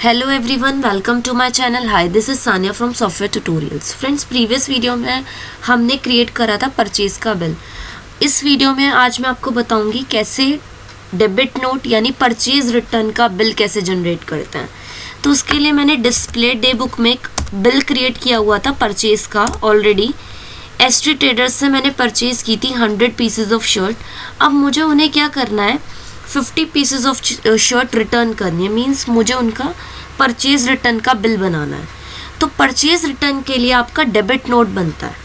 Hello everyone, welcome to my channel. Hi, this is Sania from software tutorials. Friends, previous video में हमने create करा था purchase का bill. इस वीडियो में आज मैं आपको बताऊंगी कैसे डेबिट नोट यानी परचेज रिटर्न का बिल कैसे जनरेट करते हैं। तो उसके लिए मैंने डिस्प्ले डे बुक में एक बिल क्रिएट किया हुआ था परचेज का ऑलरेडी। एसटी ट्रेडर्स से मैंने परचेज की थी 100 पीसेज ऑफ शर्ट। अब मुझे उन्हें क्या करना है, 50 पीसेज ऑफ शर्ट रिटर्न करनी है। मीन्स मुझे उनका परचेज रिटर्न का बिल बनाना है। तो परचेज रिटर्न के लिए आपका डेबिट नोट बनता है।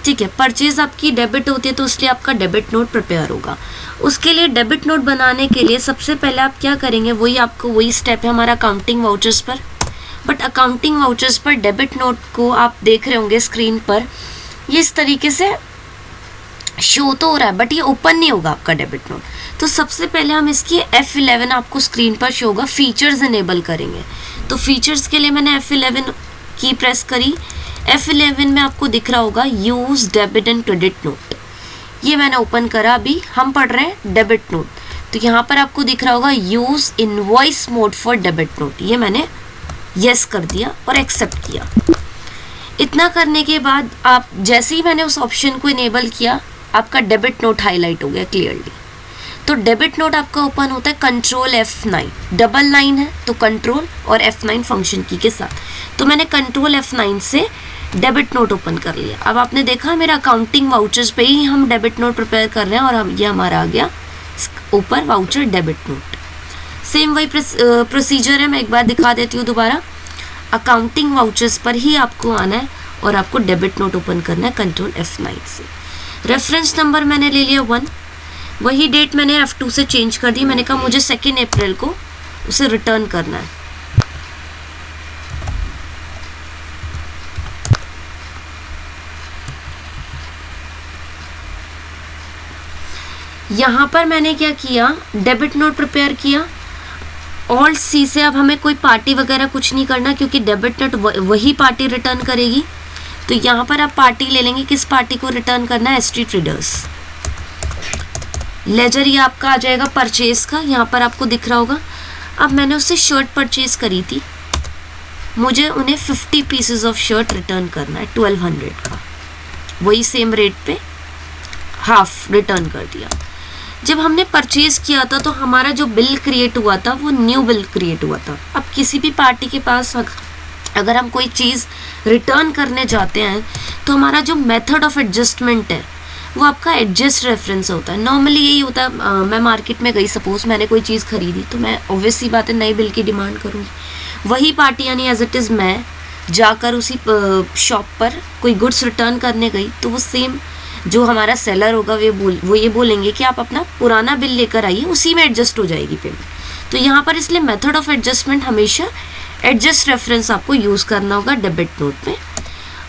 ठीक है, परचेज आपकी डेबिट होती है तो इसलिए आपका डेबिट नोट प्रिपेयर होगा। उसके लिए डेबिट नोट बनाने के लिए सबसे पहले आप क्या करेंगे, वही स्टेप है हमारा अकाउंटिंग वाउचर्स पर। बट अकाउंटिंग वाउचर्स पर डेबिट नोट को आप देख रहे होंगे स्क्रीन पर, ये इस तरीके से शो तो हो रहा है बट ये ओपन नहीं होगा आपका डेबिट नोट। तो सबसे पहले हम इसकी F11 आपको स्क्रीन पर शो होगा, फीचर्स इनेबल करेंगे। तो फीचर्स के लिए मैंने F11 की प्रेस करी। F11 में आपको दिख रहा होगा use debit and credit note. ये मैंने ओपन करा। अभी हम पढ़ रहे हैं डेबिट नोट। तो यहाँ पर आपको दिख रहा होगा use invoice mode for debit note. ये मैंने यस कर दिया और एक्सेप्ट किया। इतना करने के बाद आप जैसे ही मैंने उस ऑप्शन को इनेबल किया, आपका डेबिट नोट हाईलाइट हो गया क्लियरली। तो डेबिट नोट आपका ओपन होता है कंट्रोल F9, डबल लाइन है तो कंट्रोल और F9 फंक्शन की के साथ। तो मैंने कंट्रोल F9 से डेबिट नोट ओपन कर लिया। अब आपने देखा मेरा अकाउंटिंग वाउचर्स पे ही हम डेबिट नोट प्रिपेयर कर रहे हैं और ये हमारा आ गया ऊपर वाउचर डेबिट नोट। सेम वही प्रोसीजर है, मैं एक बार दिखा देती हूँ दोबारा। अकाउंटिंग वाउचर्स पर ही आपको आना है और आपको डेबिट नोट ओपन करना है कंट्रोल F9 से। रेफरेंस नंबर मैंने ले लिया 1। वही डेट मैंने F2 से चेंज कर दी। मैंने कहा मुझे 2 अप्रैल को उसे रिटर्न करना है। यहाँ पर मैंने क्या किया, डेबिट नोट प्रिपेयर किया। ऑल्ट C से अब हमें कोई पार्टी वगैरह कुछ नहीं करना क्योंकि डेबिट नोट वही पार्टी रिटर्न करेगी। तो यहाँ पर आप पार्टी ले लेंगे, किस पार्टी को रिटर्न करना है, एसटी ट्रेडर्स। लेजर ये आपका आ जाएगा परचेज का, यहाँ पर आपको दिख रहा होगा। अब मैंने उससे शर्ट परचेज करी थी, मुझे उन्हें 50 पीसेज ऑफ शर्ट रिटर्न करना है 1200 का। वही सेम रेट पे हाफ रिटर्न कर दिया। जब हमने परचेज किया था तो हमारा जो बिल क्रिएट हुआ था वो न्यू बिल क्रिएट हुआ था। अब किसी भी पार्टी के पास अगर हम कोई चीज़ रिटर्न करने जाते हैं तो हमारा जो मेथड ऑफ एडजस्टमेंट है वो आपका एडजस्ट रेफरेंस होता है। नॉर्मली यही होता है, मैं मार्केट में गई, सपोज मैंने कोई चीज़ खरीदी तो मैं ऑब्वियस सी बात है नई बिल की डिमांड करूँगी। वही पार्टी यानी एज इट इज़ मैं जाकर उसी शॉप पर कोई गुड्स रिटर्न करने गई तो वो सेम जो हमारा सेलर होगा वो ये बोलेंगे कि आप अपना पुराना बिल लेकर आइए, उसी में एडजस्ट हो जाएगी पेमेंट। तो यहाँ पर इसलिए मेथड ऑफ एडजस्टमेंट हमेशा एडजस्ट रेफरेंस आपको यूज़ करना होगा डेबिट नोट में।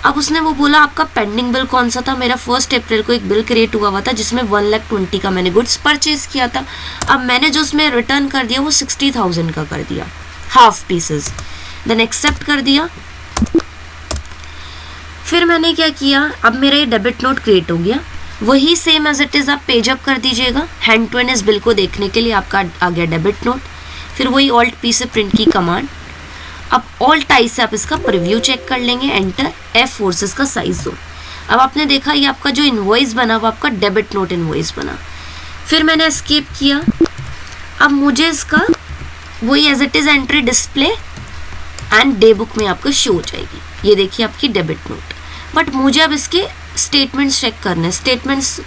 अब उसने वो बोला आपका पेंडिंग बिल कौन सा था। मेरा 1 अप्रैल को एक बिल क्रिएट हुआ था जिसमें 1,20,000 का मैंने गुड्स परचेज किया था। अब मैंने जो उसमें रिटर्न कर दिया वो 60,000 का कर दिया, हाफ पीसेस। देन एक्सेप्ट कर दिया। फिर मैंने क्या किया, अब मेरा ये डेबिट नोट क्रिएट हो गया। वही सेम एज इट इज़ आप पेज अप कर दीजिएगा। हैंड टू हैंड इस बिल को देखने के लिए आपका आ गया डेबिट नोट। फिर वही ऑल्ट P से प्रिंट की कमांड। अब ऑल्ट I से आप इसका प्रीव्यू चेक कर लेंगे, एंटर F4 से इसका साइज दो। अब आपने देखा ये आपका जो इनवॉइस बना वो आपका डेबिट नोट इनवॉइस बना। फिर मैंने एस्केप किया। अब मुझे इसका वही as it is entry display and day book में आपको शो हो जाएगी। ये देखिए आपकी डेबिट नोट। बट मुझे अब इसके स्टेटमेंट्स चेक करने हैं। Statements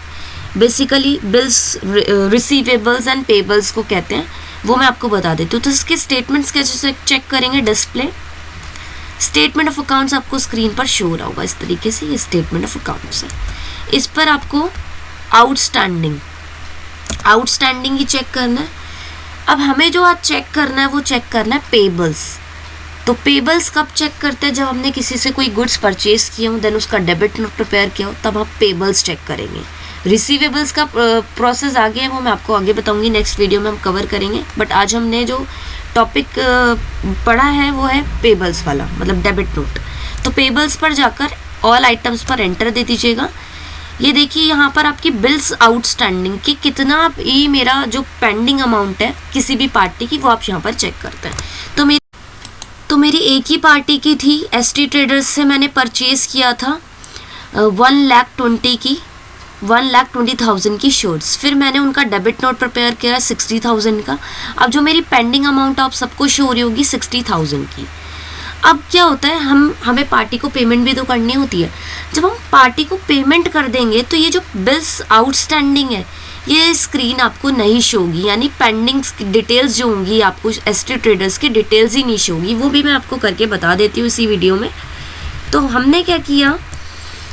basically bills, receivables and payables को कहते हैं, वो मैं आपको बता देती हूँ। तो इसके स्टेटमेंट्स कैसे चेक करेंगे, डिस्प्ले स्टेटमेंट ऑफ अकाउंट्स आपको स्क्रीन पर शो हो रहा होगा इस तरीके से। ये स्टेटमेंट ऑफ अकाउंट्स है। इस पर आपको आउटस्टैंडिंग ही चेक करना है। अब हमें जो आज चेक करना है वो चेक करना है पेबल्स। तो पेबल्स कब चेक करते हैं, जब हमने किसी से कोई गुड्स परचेज किए हो, देन उसका डेबिट नोट प्रिपेयर किया हो, तब हम पेबल्स चेक करेंगे। रिसीवेबल्स का प्रोसेस आगे है, वो मैं आपको आगे बताऊंगी, नेक्स्ट वीडियो में हम कवर करेंगे। बट आज हमने जो टॉपिक पढ़ा है वो है पेबल्स वाला, मतलब डेबिट नोट। तो पेबल्स पर जाकर ऑल आइटम्स पर एंटर दे दीजिएगा। ये देखिए यहाँ पर आपकी बिल्स आउटस्टैंडिंग की कितना, आप ये मेरा जो पेंडिंग अमाउंट है किसी भी पार्टी की वो आप यहाँ पर चेक करते हैं। तो तो मेरी एक ही पार्टी की थी, ST ट्रेडर्स से मैंने परचेज़ किया था 1,20,000 की शॉर्ट्स। फिर मैंने उनका डेबिट नोट प्रिपेयर किया 60,000 का। अब जो मेरी पेंडिंग अमाउंट आप सबको शो हो रही होगी 60,000 की। अब क्या होता है, हमें पार्टी को पेमेंट भी तो करनी होती है। जब हम पार्टी को पेमेंट कर देंगे तो ये जो बिल्स आउटस्टैंडिंग है ये स्क्रीन आपको नहीं शो होगी, यानी पेंडिंग डिटेल्स जो होंगी आपको ST ट्रेडर्स की डिटेल्स ही नहीं शो होगी। वो भी मैं आपको करके बता देती हूँ इसी वीडियो में। तो हमने क्या किया,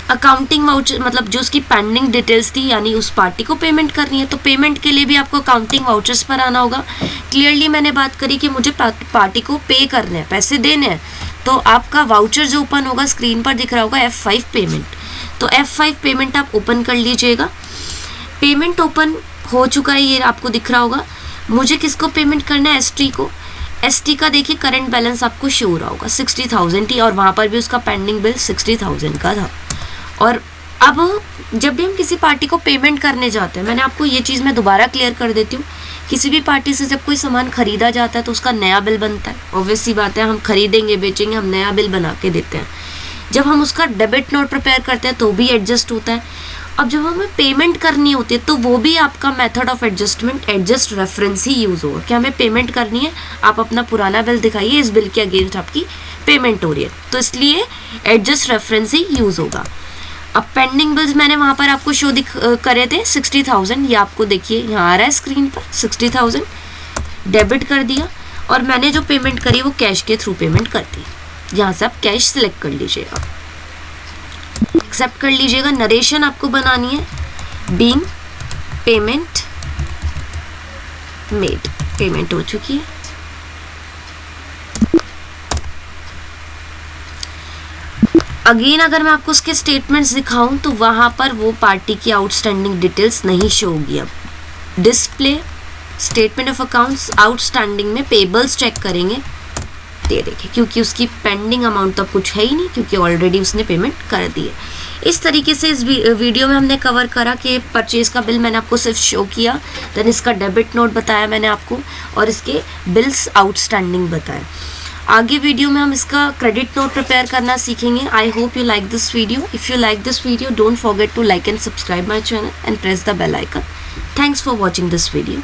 अकाउंटिंग वाउचर मतलब जो उसकी पेंडिंग डिटेल्स थी, यानी उस पार्टी को पेमेंट करनी है, तो पेमेंट के लिए भी आपको अकाउंटिंग वाउचर्स पर आना होगा। क्लियरली मैंने बात करी कि मुझे पार्टी को पे करने हैं, पैसे देने हैं, तो आपका वाउचर जो ओपन होगा स्क्रीन पर दिख रहा होगा F5 पेमेंट। तो F5 पेमेंट आप ओपन कर लीजिएगा। पेमेंट ओपन हो चुका है, ये आपको दिख रहा होगा। मुझे किसको पेमेंट करना है, ST को। ST का देखिए करंट बैलेंस आपको शो हो रहा होगा 60,000 ही, और वहाँ पर भी उसका पेंडिंग बिल 60,000 का था। और अब जब भी हम किसी पार्टी को पेमेंट करने जाते हैं, मैंने आपको ये चीज़ मैं दोबारा क्लियर कर देती हूँ, किसी भी पार्टी से जब कोई सामान खरीदा जाता है तो उसका नया बिल बनता है। ऑब्वियस सी बात है, हम खरीदेंगे बेचेंगे, हम नया बिल बना के देते हैं। जब हम उसका डेबिट नोट प्रिपेयर करते हैं तो भी एडजस्ट होता है। अब जब हमें पेमेंट करनी होती है तो वो भी आपका method of adjustment adjust reference he use होगा कि हमें पेमेंट करनी है, आप अपना पुराना बिल दिखाइए, इस बिल के अगेंस्ट आपकी पेमेंट हो रही है, तो इसलिए एडजस्ट रेफरेंस ही यूज़ होगा। अब पेंडिंग बिल्स मैंने वहाँ पर आपको शो करे थे 60,000, ये आपको देखिए यहाँ आ रहा है स्क्रीन पर 60,000 डेबिट कर दिया। और मैंने जो पेमेंट करी वो कैश के थ्रू पेमेंट कर दी। यहाँ से आप कैश सिलेक्ट कर लीजिएगा, एक्सेप्ट कर लीजिएगा। नरेशन आपको बनानी है, बीइंग पेमेंट मेड, पेमेंट हो चुकी है। अगेन अगर मैं आपको उसके स्टेटमेंट्स दिखाऊं तो वहाँ पर वो पार्टी की आउटस्टैंडिंग डिटेल्स नहीं शो होगी। अब display statement of accounts outstanding में पेबल्स चेक करेंगे, ये देखिए, क्योंकि उसकी पेंडिंग अमाउंट तो कुछ है ही नहीं, क्योंकि ऑलरेडी उसने पेमेंट कर दी है। इस तरीके से इस वीडियो में हमने कवर करा कि परचेज़ का बिल मैंने आपको सिर्फ शो किया, देन इसका डेबिट नोट बताया मैंने आपको, और इसके बिल्स आउटस्टैंडिंग बताए। आगे वीडियो में हम इसका क्रेडिट नोट प्रिपेयर करना सीखेंगे। I hope you like this video. If you like this video, don't forget to like and subscribe my channel and press the bell icon. Thanks for watching this video.